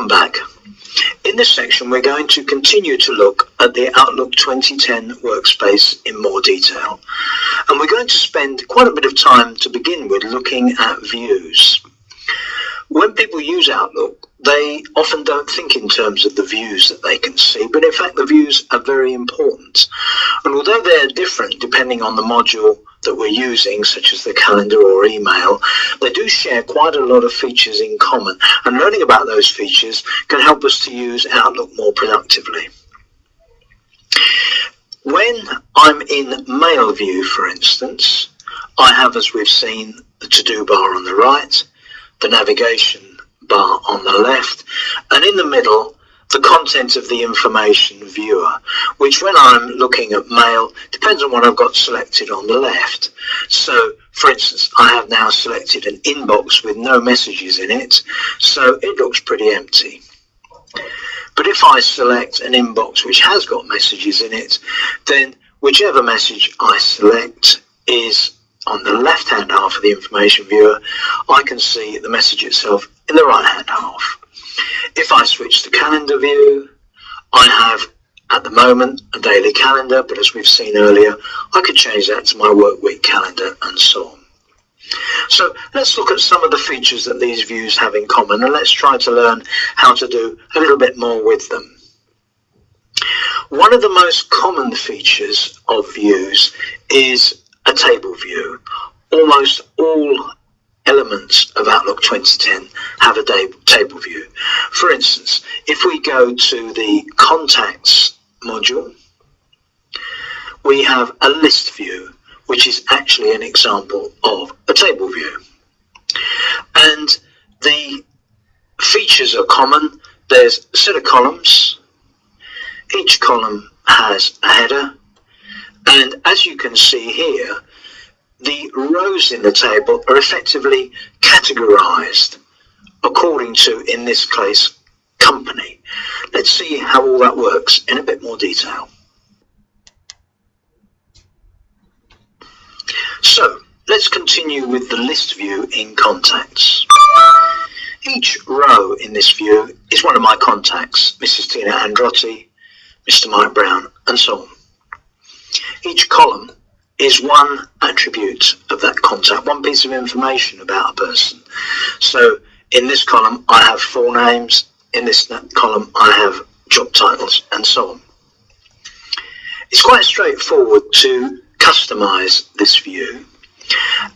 Welcome back. In this section, we're going to continue to look at the Outlook 2010 workspace in more detail. And we're going to spend quite a bit of time to begin with looking at views. When people use Outlook, they often don't think in terms of the views that they can see, but in fact the views are very important. And although they're different depending on the module that we're using, such as the calendar or email, they do share quite a lot of features in common, and learning about those features can help us to use Outlook more productively. When I'm in Mail view, for instance, I have, as we've seen, the to-do bar on the right, the navigation bar on the left, and in the middle the content of the information viewer, which when I'm looking at mail depends on what I've got selected on the left. So for instance, I have now selected an inbox with no messages in it, so it looks pretty empty. But if I select an inbox which has got messages in it, then whichever message I select is on the left hand half of the information viewer. I can see the message itself in the right hand half. If I switch to calendar view, I have at the moment a daily calendar, but as we've seen earlier, I could change that to my work week calendar and so on. So let's look at some of the features that these views have in common, and let's try to learn how to do a little bit more with them. One of the most common features of views is a table view. Almost all elements of Outlook 2010 have a table view. For instance, if we go to the Contacts module, we have a list view, which is actually an example of a table view. And the features are common. There's a set of columns. Each column has a header. And as you can see here, the rows in the table are effectively categorized according to, in this case, company. Let's see how all that works in a bit more detail. So let's continue with the list view in Contacts. Each row in this view is one of my contacts, Mrs. Tina Androtti, Mr. Mike Brown, and so on. Each column is one attribute of that contact, one piece of information about a person. So in this column I have full names, in this column I have job titles, and so on. It's quite straightforward to customize this view,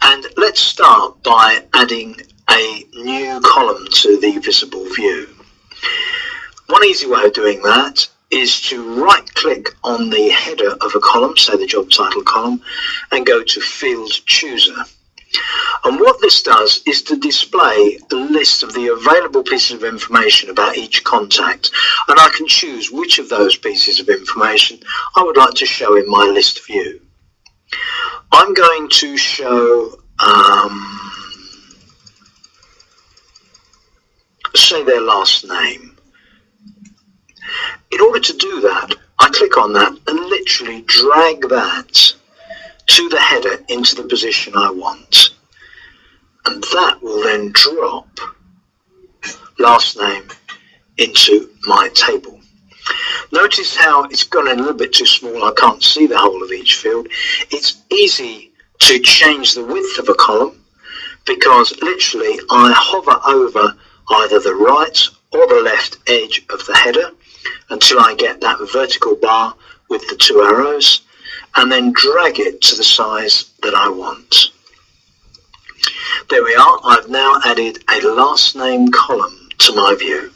and let's start by adding a new column to the visible view. One easy way of doing that is to right click on the header of a column, say the job title column, and go to Field Chooser. And what this does is to display the list of the available pieces of information about each contact, and I can choose which of those pieces of information I would like to show in my list view. I'm going to show say their last name. In order to do that, I click on that and literally drag that to the header into the position I want. And that will then drop last name into my table. Notice how it's gone a little bit too small. I can't see the whole of each field. It's easy to change the width of a column because literally I hover over either the right or the left edge of the header until I get that vertical bar with the two arrows, and then drag it to the size that I want. There we are. I've now added a last name column to my view.